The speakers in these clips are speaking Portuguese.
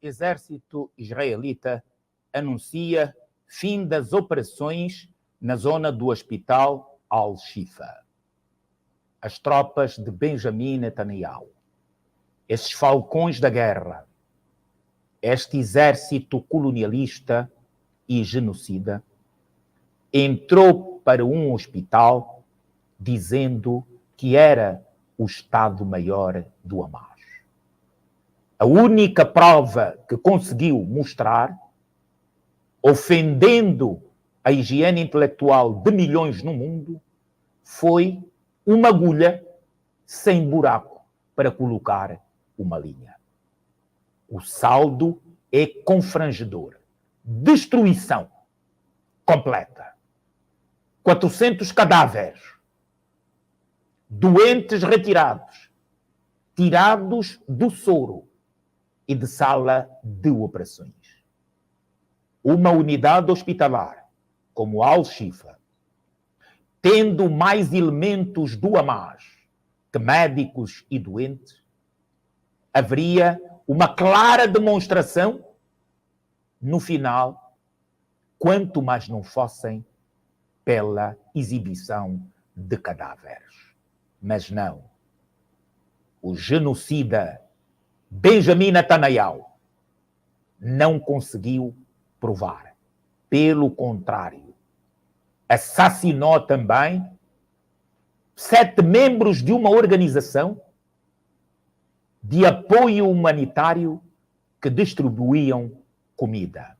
Exército israelita anuncia fim das operações na zona do hospital Al-Shifa. As tropas de Benjamin Netanyahu, esses falcões da guerra, este exército colonialista e genocida, entrou para um hospital dizendo que era o Estado-Maior do Hamas. A única prova que conseguiu mostrar, ofendendo a higiene intelectual de milhões no mundo, foi uma agulha sem buraco para colocar uma linha. O saldo é confrangedor. Destruição completa. 400 cadáveres, doentes retirados, tirados do soro e de sala de operações. Uma unidade hospitalar, como Al-Shifa, tendo mais elementos do Hamas que médicos e doentes, haveria uma clara demonstração no final, quanto mais não fossem pela exibição de cadáveres. Mas não. O genocida Benjamin Netanyahu não conseguiu provar. Pelo contrário, assassinou também 7 membros de uma organização de apoio humanitário que distribuíam comida.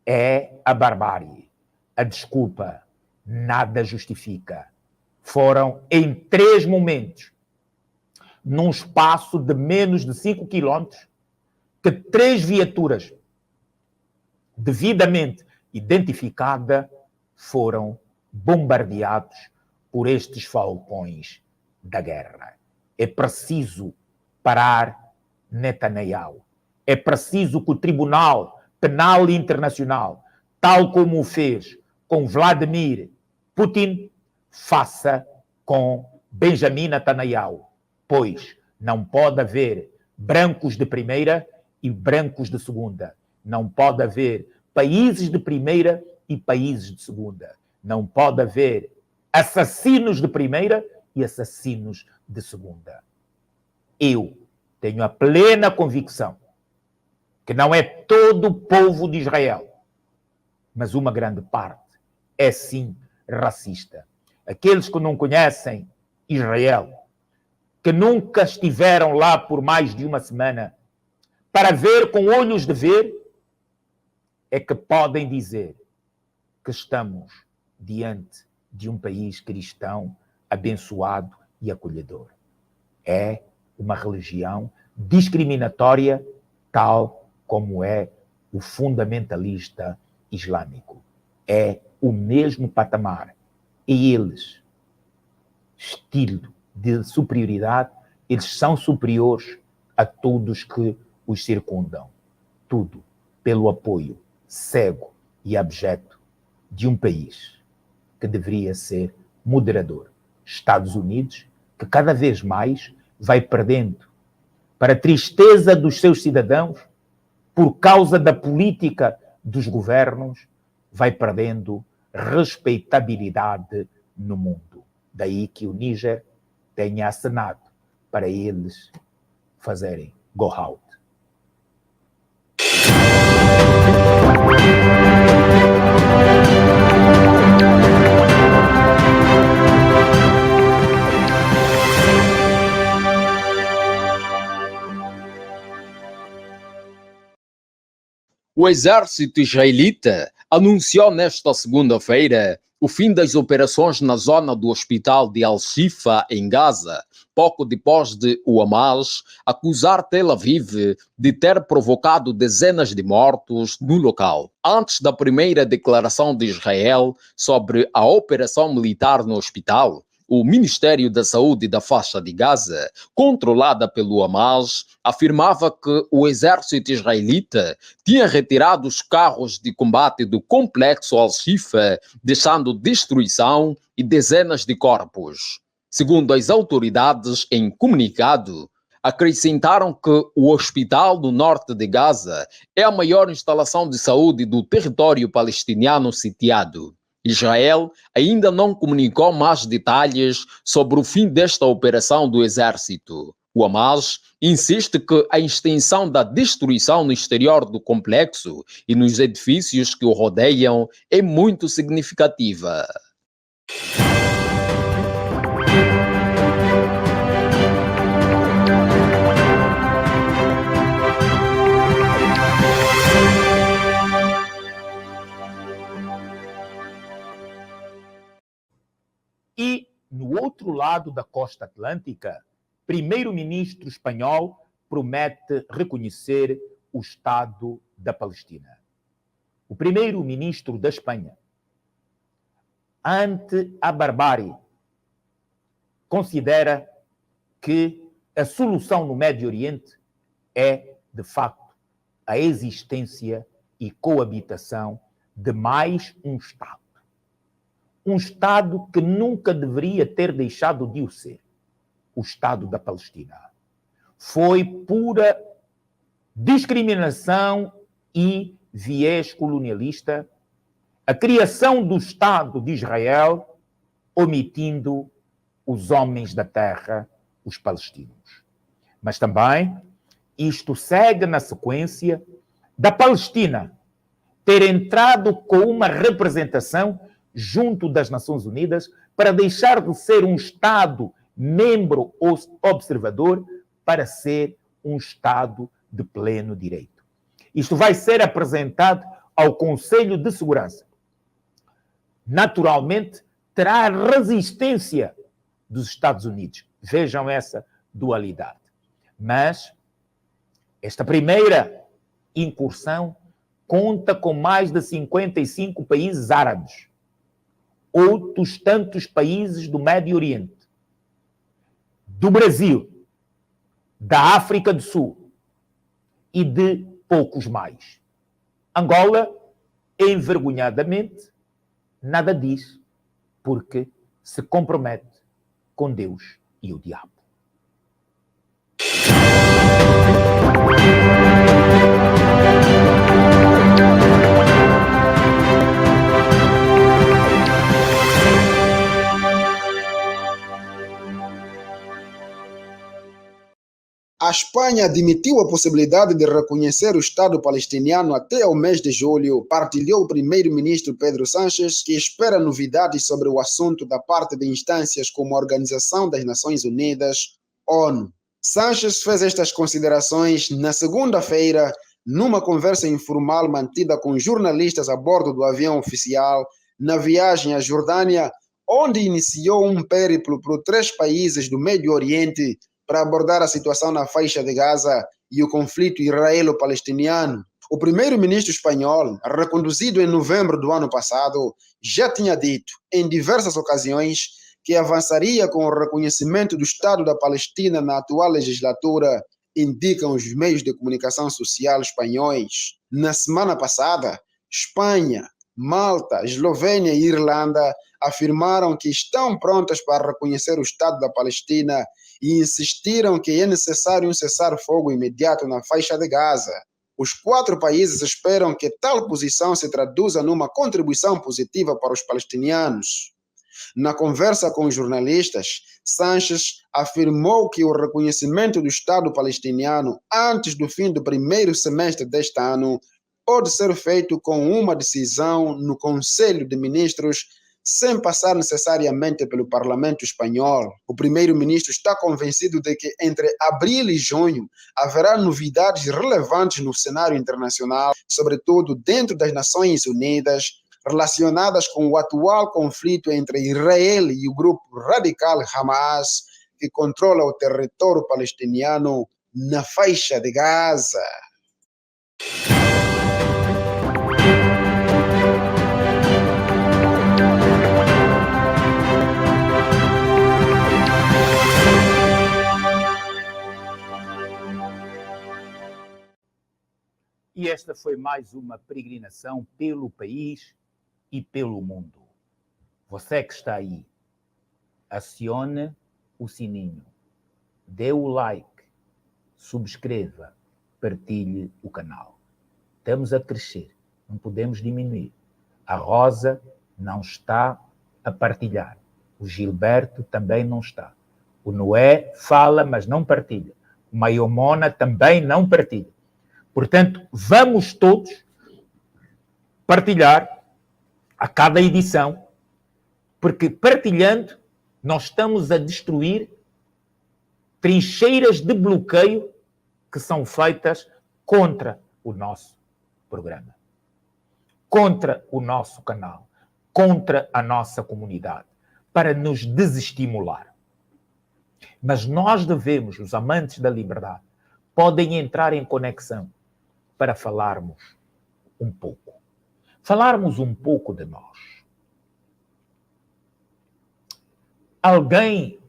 É a barbárie. A desculpa nada justifica. Foram em 3 momentos, num espaço de menos de 5 quilômetros, que 3 viaturas devidamente identificadas foram bombardeados por estes falcões da guerra. É preciso parar Netanyahu. É preciso que o Tribunal Penal Internacional, tal como o fez com Vladimir Putin, faça com Benjamin Netanyahu, pois não pode haver brancos de primeira e brancos de segunda. Não pode haver países de primeira e países de segunda. Não pode haver assassinos de primeira e assassinos de segunda. Eu tenho a plena convicção que não é todo o povo de Israel, mas uma grande parte é sim racista. Aqueles que não conhecem Israel, que nunca estiveram lá por mais de uma semana para ver com olhos de ver, é que podem dizer que estamos diante de um país cristão abençoado e acolhedor. É uma religião discriminatória, tal como é o fundamentalista islâmico. É o mesmo patamar. E eles, estilo de superioridade, eles são superiores a todos que os circundam. Tudo pelo apoio cego e abjeto de um país que deveria ser moderador. Estados Unidos, que cada vez mais vai perdendo, para a tristeza dos seus cidadãos, por causa da política dos governos, vai perdendo respeitabilidade no mundo. Daí que o Níger tenha acenado para eles fazerem go out. O exército israelita anunciou nesta segunda-feira o fim das operações na zona do hospital de Al-Shifa, em Gaza, pouco depois de o Hamas acusar Tel Aviv de ter provocado dezenas de mortos no local. Antes da primeira declaração de Israel sobre a operação militar no hospital, o Ministério da Saúde da faixa de Gaza, controlada pelo Hamas, afirmava que o exército israelita tinha retirado os carros de combate do complexo Al-Shifa, deixando destruição e dezenas de corpos. Segundo as autoridades em comunicado, Acrescentaram que o Hospital do Norte de Gaza é a maior instalação de saúde do território palestiniano sitiado. Israel ainda não comunicou mais detalhes sobre o fim desta operação do exército. O Hamas insiste que a extensão da destruição no exterior do complexo e nos edifícios que o rodeiam é muito significativa. E, no outro lado da costa atlântica, primeiro-ministro espanhol promete reconhecer o Estado da Palestina. O primeiro-ministro da Espanha, ante a barbárie, considera que a solução no Médio Oriente é, de facto, a existência e coabitação de mais um Estado. Um Estado que nunca deveria ter deixado de o ser, o Estado da Palestina. Foi pura discriminação e viés colonialista a criação do Estado de Israel, omitindo os homens da terra, os palestinos. Mas também isto segue na sequência da Palestina ter entrado com uma representação junto das Nações Unidas para deixar de ser um Estado membro ou observador para ser um Estado de pleno direito. Isto vai ser apresentado ao Conselho de Segurança. Naturalmente, terá a resistência dos Estados Unidos. Vejam essa dualidade. Mas esta primeira incursão conta com mais de 55 países árabes, outros tantos países do Médio Oriente, do Brasil, da África do Sul e de poucos mais. Angola, envergonhadamente, nada diz, porque se compromete com Deus e o diabo. A Espanha admitiu a possibilidade de reconhecer o Estado palestiniano até ao mês de julho, partilhou o primeiro-ministro Pedro Sánchez, que espera novidades sobre o assunto da parte de instâncias como a Organização das Nações Unidas, ONU. Sánchez fez estas considerações na segunda-feira, numa conversa informal mantida com jornalistas a bordo do avião oficial, na viagem à Jordânia, onde iniciou um périplo por 3 países do Médio Oriente para abordar a situação na faixa de Gaza e o conflito israelo-palestiniano. O primeiro-ministro espanhol, reconduzido em novembro do ano passado, já tinha dito, em diversas ocasiões, que avançaria com o reconhecimento do Estado da Palestina na atual legislatura, indicam os meios de comunicação social espanhóis. Na semana passada, Espanha, Malta, Eslovênia e Irlanda afirmaram que estão prontas para reconhecer o Estado da Palestina e insistiram que é necessário um cessar-fogo imediato na faixa de Gaza. Os 4 países esperam que tal posição se traduza numa contribuição positiva para os palestinianos. Na conversa com os jornalistas, Sánchez afirmou que o reconhecimento do Estado palestiniano antes do fim do primeiro semestre deste ano pode ser feito com uma decisão no Conselho de Ministros sem passar necessariamente pelo Parlamento espanhol. O primeiro-ministro está convencido de que entre abril e junho haverá novidades relevantes no cenário internacional, sobretudo dentro das Nações Unidas, relacionadas com o atual conflito entre Israel e o grupo radical Hamas, que controla o território palestiniano na faixa de Gaza. E esta foi mais uma peregrinação pelo país e pelo mundo. Você que está aí, acione o sininho, dê o like, subscreva, partilhe o canal. Estamos a crescer, não podemos diminuir. A Rosa não está a partilhar. O Gilberto também não está. O Noé fala, mas não partilha. O Maiomona também não partilha. Portanto, vamos todos partilhar a cada edição, porque partilhando nós estamos a destruir trincheiras de bloqueio que são feitas contra o nosso programa, contra o nosso canal, contra a nossa comunidade, para nos desestimular. Mas nós devemos, os amantes da liberdade, podem entrar em conexão para falarmos um pouco. Falarmos um pouco de nós. Alguém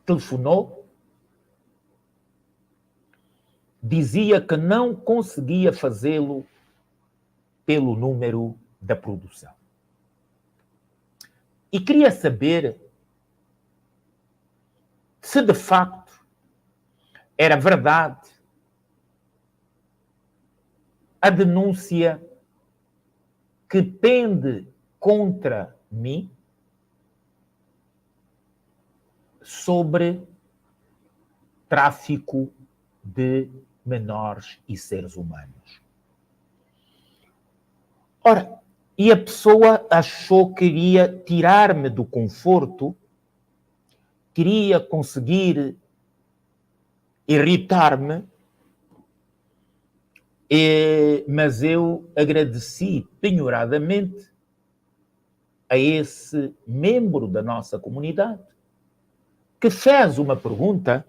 telefonou, dizia que não conseguia fazê-lo pelo número da produção. E queria saber se de facto era verdade a denúncia que pende contra mim sobre tráfico de menores e seres humanos. Ora, e a pessoa achou que iria tirar-me do conforto, queria conseguir irritar-me, mas eu agradeci penhoradamente a esse membro da nossa comunidade que fez uma pergunta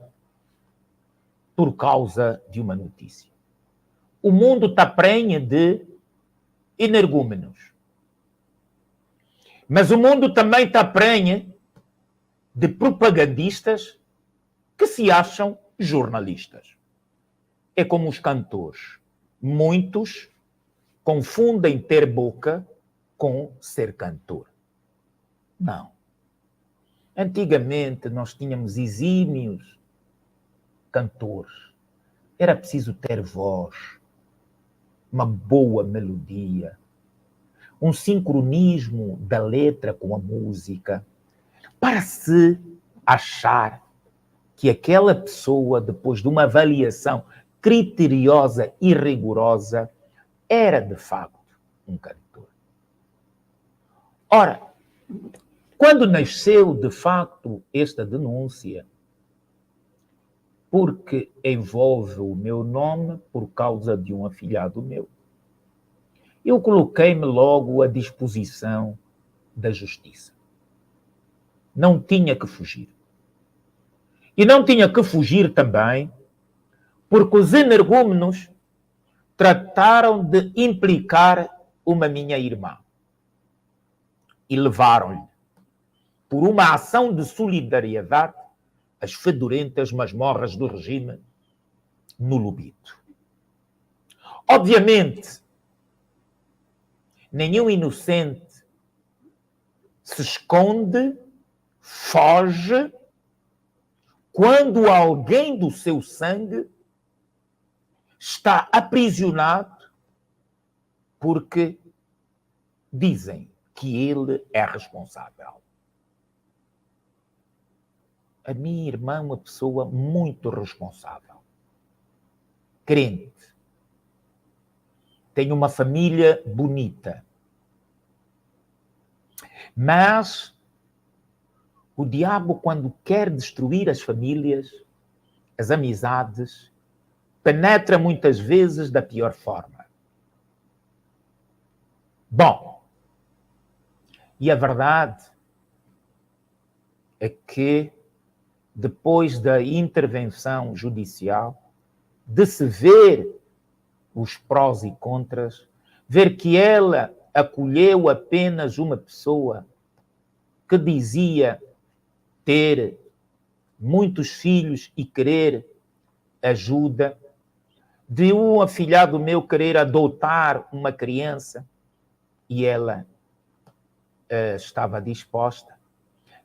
por causa de uma notícia. O mundo está prenhe de energúmenos. Mas o mundo também está prenhe de propagandistas que se acham jornalistas. É como os cantores. Muitos confundem ter boca com ser cantor. Não. Antigamente nós tínhamos exímios cantores. Era preciso ter voz, uma boa melodia, um sincronismo da letra com a música, para se achar que aquela pessoa, depois de uma avaliação criteriosa e rigorosa, era de facto um cantor. Ora, quando nasceu de facto esta denúncia, porque envolve o meu nome por causa de um afilhado meu, eu coloquei-me logo à disposição da justiça. Não tinha que fugir. E não tinha que fugir também porque os energúmenos trataram de implicar uma minha irmã e levaram-lhe, por uma ação de solidariedade, as fedorentas masmorras do regime no Lubito. Obviamente, nenhum inocente se esconde, foge, quando alguém do seu sangue está aprisionado porque dizem que ele é responsável. A minha irmã é uma pessoa muito responsável, crente, tem uma família bonita, mas o diabo, quando quer destruir as famílias, as amizades, penetra muitas vezes da pior forma. Bom, e a verdade é que depois da intervenção judicial, de se ver os prós e contras, ver que ela acolheu apenas uma pessoa que dizia ter muitos filhos e querer ajuda, de um afilhado meu querer adotar uma criança, e ela estava disposta.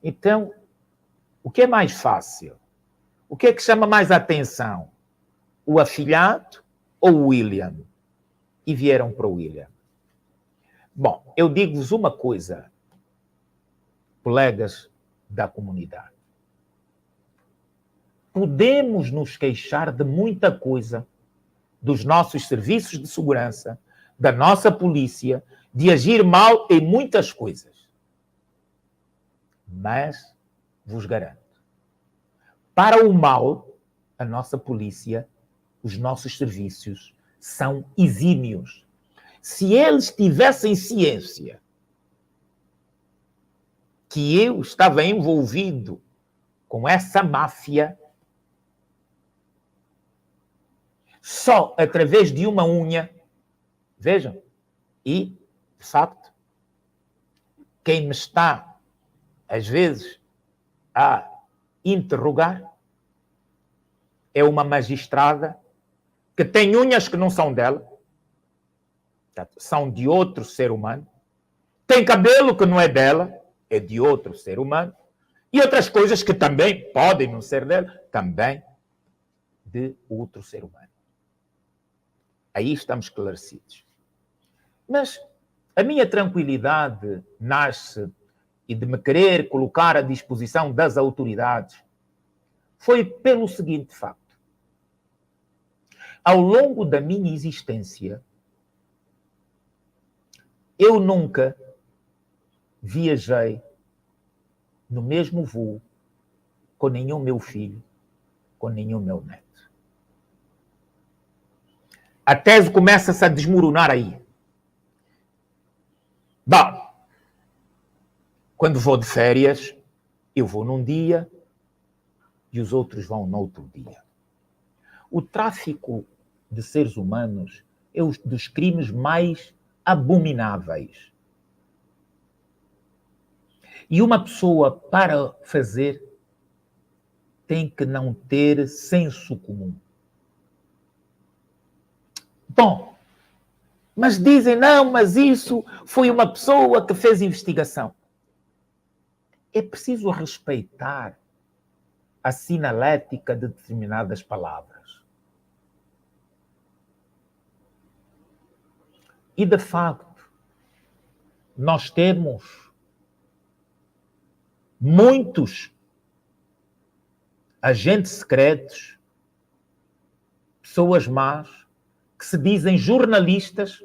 Então, o que é mais fácil? O que é que chama mais a atenção? O afilhado ou o William? E vieram para o William. Bom, eu digo-vos uma coisa, colegas da comunidade. Podemos nos queixar de muita coisa, dos nossos serviços de segurança, da nossa polícia, de agir mal em muitas coisas. Mas vos garanto, para o mal, a nossa polícia, os nossos serviços são exímios. Se eles tivessem ciência que eu estava envolvido com essa máfia, só através de uma unha, vejam, e, de facto, quem me está, às vezes, a interrogar é uma magistrada que tem unhas que não são dela, são de outro ser humano, tem cabelo que não é dela, é de outro ser humano, e outras coisas que também podem não ser dela, também de outro ser humano. Aí estamos esclarecidos. Mas a minha tranquilidade nasce e de me querer colocar à disposição das autoridades foi pelo seguinte facto. Ao longo da minha existência, eu nunca viajei no mesmo voo com nenhum meu filho, com nenhum meu neto. A tese começa-se a desmoronar aí. Bom, quando vou de férias, eu vou num dia e os outros vão no outro dia. O tráfico de seres humanos é um dos crimes mais abomináveis. E uma pessoa, para fazer, tem que não ter senso comum. Bom, mas dizem, não, mas isso foi uma pessoa que fez investigação. É preciso respeitar a sinalética de determinadas palavras. E, de facto, nós temos muitos agentes secretos, pessoas más, que se dizem jornalistas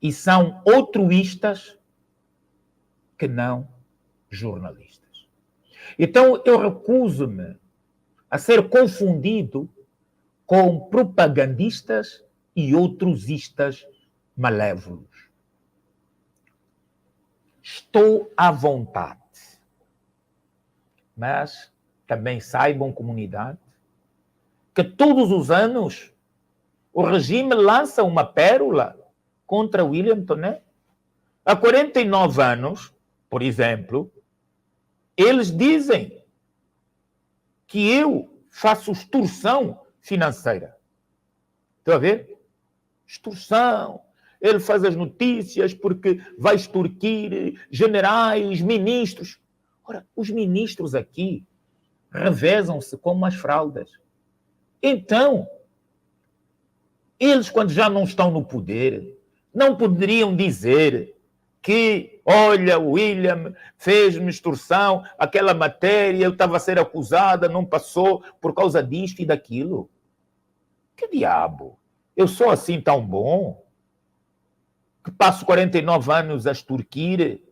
e são altruístas que não jornalistas. Então, eu recuso-me a ser confundido com propagandistas e outrosistas malévolos. Estou à vontade. Mas também saibam, comunidade, que todos os anos o regime lança uma pérola contra William Toné. Há 49 anos, por exemplo, eles dizem que eu faço extorsão financeira. Estão a ver? Extorsão. Ele faz as notícias porque vai extorquir generais, ministros. Ora, os ministros aqui revezam-se como as fraldas. Então, eles, quando já não estão no poder, não poderiam dizer que, olha, o William fez-me extorsão, aquela matéria, eu estava a ser acusada, não passou por causa disto e daquilo. Que diabo? Eu sou assim tão bom que passo 49 anos a extorquir,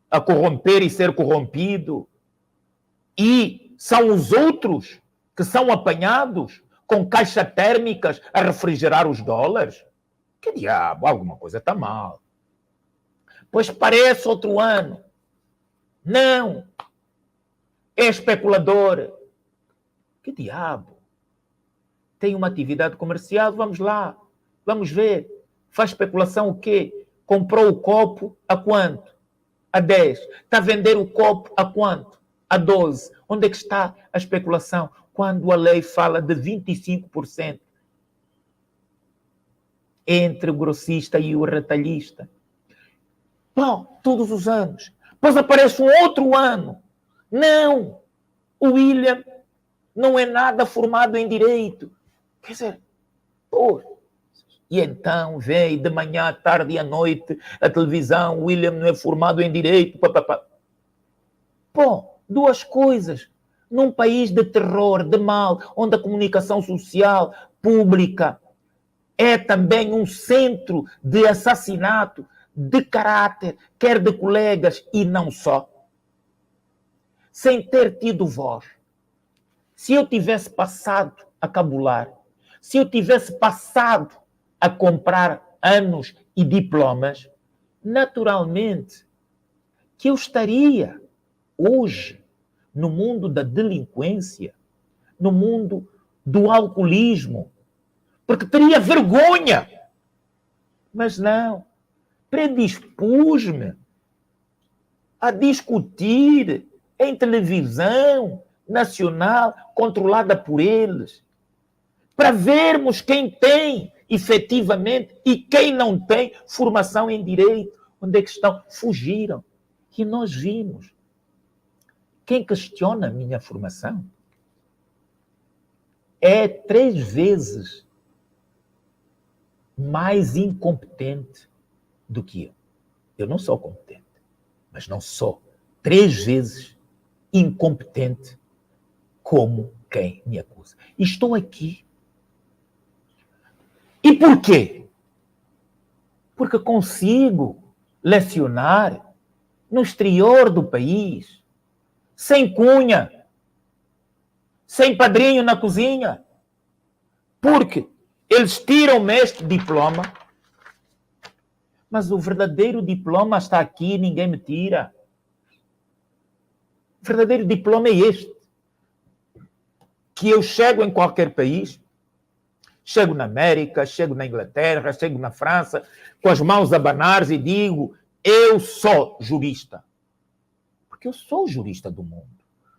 a corromper e ser corrompido, e são os outros que são apanhados com caixas térmicas a refrigerar os dólares? Que diabo, alguma coisa está mal. Pois parece outro ano. Não. É especulador. Que diabo. Tem uma atividade comercial, vamos lá. Vamos ver. Faz especulação o quê? Comprou o copo a quanto? A 10. Está a vender o copo a quanto? A 12. Onde é que está a especulação? Quando a lei fala de 25% entre o grossista e o retalhista. Bom, todos os anos. Depois aparece um outro ano. Não! O William não é nada formado em direito. Quer dizer, pô. E então vem de manhã, à tarde e à noite a televisão, o William não é formado em direito. Papapá. Pô, duas coisas. Num país de terror, de mal, onde a comunicação social pública é também um centro de assassinato, de caráter, quer de colegas e não só, sem ter tido voz. Se eu tivesse passado a cabular, se eu tivesse passado a comprar anos e diplomas, naturalmente que eu estaria hoje no mundo da delinquência, no mundo do alcoolismo, porque teria vergonha. Mas não, predispus-me a discutir em televisão nacional controlada por eles, para vermos quem tem efetivamente e quem não tem formação em direito. Onde é que estão? Fugiram. E nós vimos. Quem questiona a minha formação é 3 vezes mais incompetente do que eu. Eu não sou competente, mas não sou 3 vezes incompetente como quem me acusa. E estou aqui. E por quê? Porque consigo lecionar no exterior do país, sem cunha, sem padrinho na cozinha. Porque eles tiram-me este diploma, mas o verdadeiro diploma está aqui, ninguém me tira. O verdadeiro diploma é este. Que eu chego em qualquer país, chego na América, chego na Inglaterra, chego na França, com as mãos a abanar e digo, eu sou jurista. Porque eu sou jurista do mundo.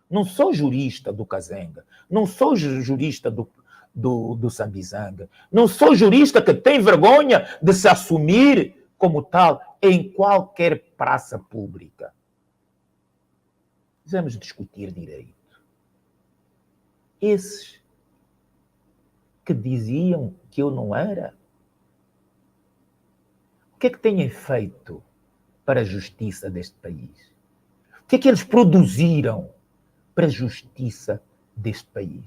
Não sou jurista do Kazenga. Não sou jurista do Sambizanga. Não sou jurista que tem vergonha de se assumir como tal em qualquer praça pública. Vamos discutir direito. Esses que diziam que eu não era, o que é que têm feito para a justiça deste país? O que é que eles produziram para a justiça deste país?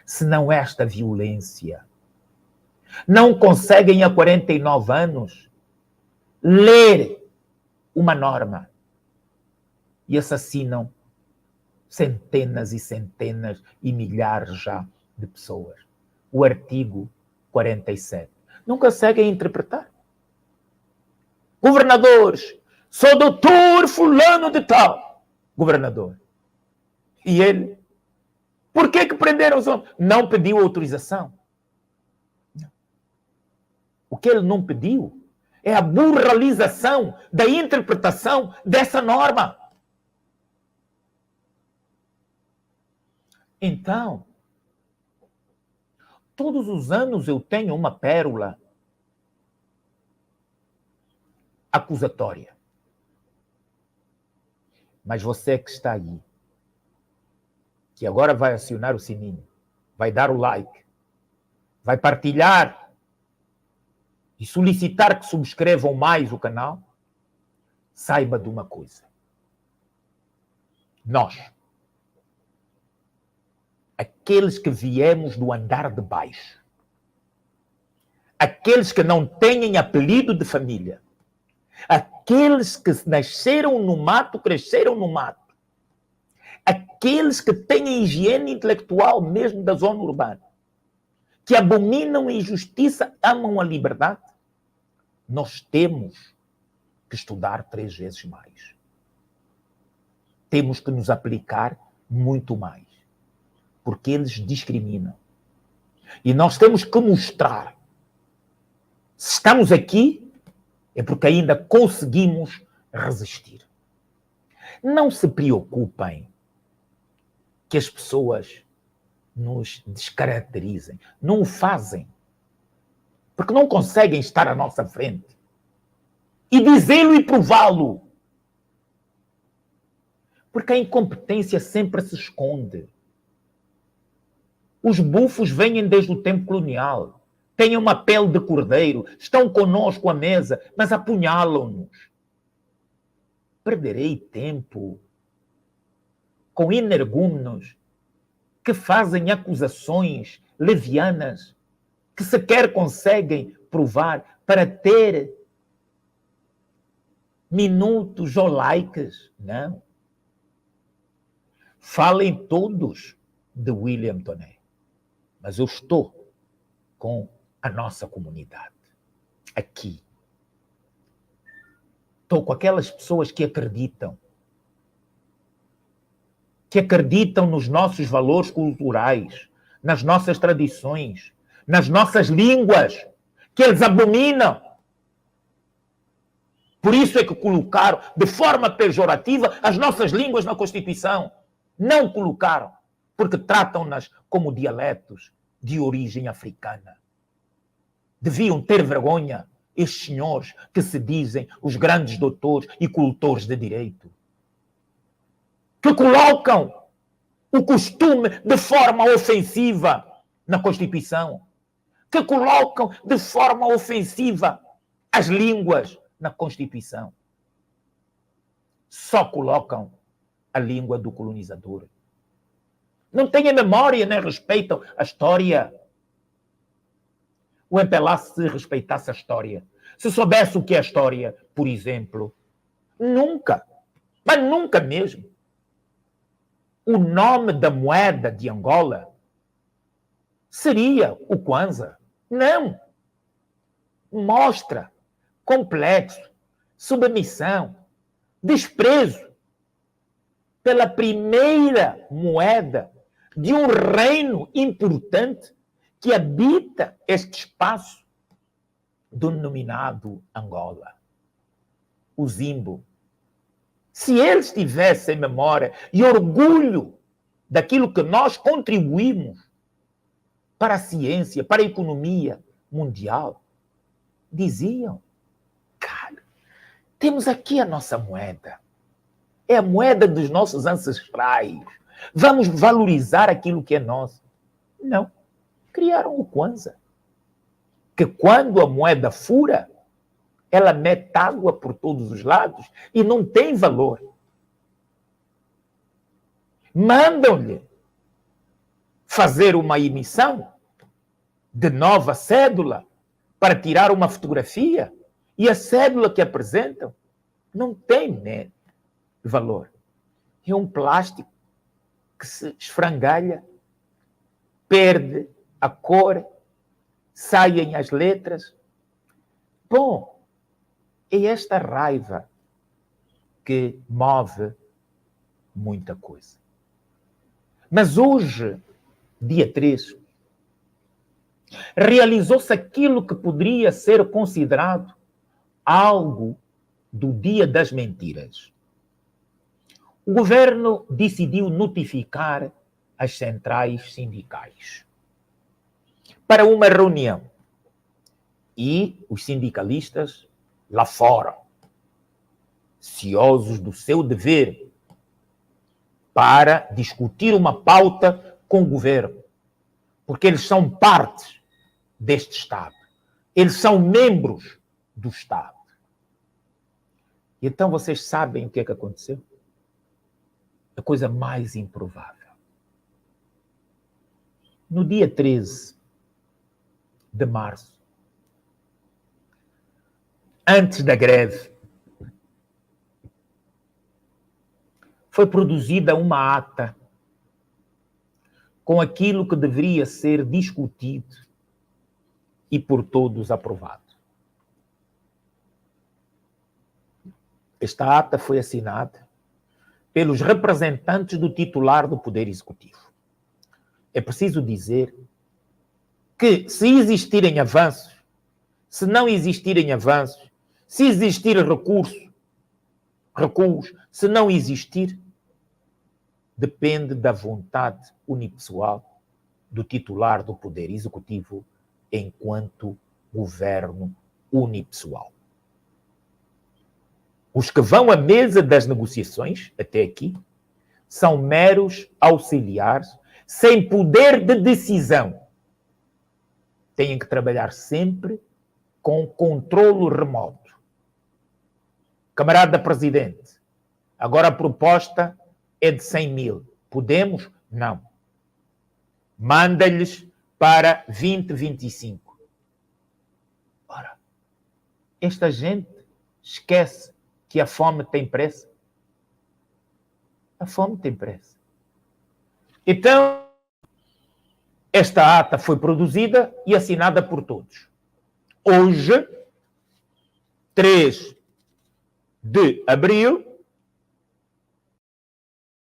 Se não esta violência. Não conseguem há 49 anos ler uma norma e assassinam centenas e centenas e milhares já de pessoas. O artigo 47. Não conseguem interpretar. Governadores, sou doutor fulano de tal. Governador. E ele? Por que prenderam os homens? Não pediu autorização. O que ele não pediu é a burralização da interpretação dessa norma. Então, todos os anos eu tenho uma pérola acusatória. Mas você que está aí, que agora vai acionar o sininho, vai dar o like, vai partilhar e solicitar que subscrevam mais o canal, saiba de uma coisa. Nós, aqueles que viemos do andar de baixo, aqueles que não têm apelido de família, aqueles que nasceram no mato, cresceram no mato, aqueles que têm higiene intelectual mesmo da zona urbana, que abominam a injustiça, amam a liberdade, nós temos que estudar 3 vezes mais. Temos que nos aplicar muito mais. Porque eles discriminam. E nós temos que mostrar. Se estamos aqui, é porque ainda conseguimos resistir. Não se preocupem que as pessoas nos descaracterizem. Não o fazem. Porque não conseguem estar à nossa frente. E dizê-lo e prová-lo. Porque a incompetência sempre se esconde. Os bufos vêm desde o tempo colonial. Têm uma pele de cordeiro, estão conosco à mesa, mas apunhalam-nos. Perderei tempo com energúmenos que fazem acusações levianas que sequer conseguem provar para ter minutos ou likes. Não. Falem todos de William Toné, mas eu estou com a nossa comunidade aqui. Estou com aquelas pessoas que acreditam nos nossos valores culturais, nas nossas tradições, nas nossas línguas, que eles abominam. Por isso é que colocaram de forma pejorativa as nossas línguas na Constituição. Não colocaram, porque tratam-nas como dialetos de origem africana. Deviam ter vergonha estes senhores que se dizem os grandes doutores e cultores de direito, que colocam o costume de forma ofensiva na Constituição, que colocam de forma ofensiva as línguas na Constituição. Só colocam a língua do colonizador. Não têm a memória nem respeitam a história. O MPLA, se respeitasse a história, se soubesse o que é a história, por exemplo, nunca, mas nunca mesmo, o nome da moeda de Angola seria o Kwanza. Não. Mostra complexo, submissão, desprezo pela primeira moeda de um reino importante que habita este espaço denominado Angola, o Zimbo. Se eles tivessem memória e orgulho daquilo que nós contribuímos para a ciência, para a economia mundial, diziam, cara, temos aqui a nossa moeda. É a moeda dos nossos ancestrais. Vamos valorizar aquilo que é nosso. Não. Criaram o Kwanza. Que quando a moeda fura, ela mete água por todos os lados e não tem valor. Mandam-lhe fazer uma emissão de nova cédula para tirar uma fotografia e a cédula que apresentam não tem valor. É um plástico que se esfrangalha, perde a cor, saem as letras. Bom, é esta raiva que move muita coisa. Mas hoje, dia 3, realizou-se aquilo que poderia ser considerado algo do dia das mentiras. O governo decidiu notificar as centrais sindicais para uma reunião. E os sindicalistas lá fora, ciosos do seu dever, para discutir uma pauta com o governo. Porque eles são parte deste Estado. Eles são membros do Estado. E então vocês sabem o que é que aconteceu? A coisa mais improvável. No dia 13 de março, antes da greve, foi produzida uma ata com aquilo que deveria ser discutido e por todos aprovado. Esta ata foi assinada pelos representantes do titular do Poder Executivo. É preciso dizer que, se existirem avanços, se não existirem avanços, se existir recuos, se não existir, depende da vontade unipessoal do titular do Poder Executivo enquanto governo unipessoal. Os que vão à mesa das negociações, até aqui, são meros auxiliares, sem poder de decisão. Têm que trabalhar sempre com controlo remoto. Camarada Presidente, agora a proposta é de 100 mil. Podemos? Não. Manda-lhes para 2025. Ora, esta gente esquece que a fome tem preço. A fome tem preço. Então, esta ata foi produzida e assinada por todos. Hoje, 3 de abril,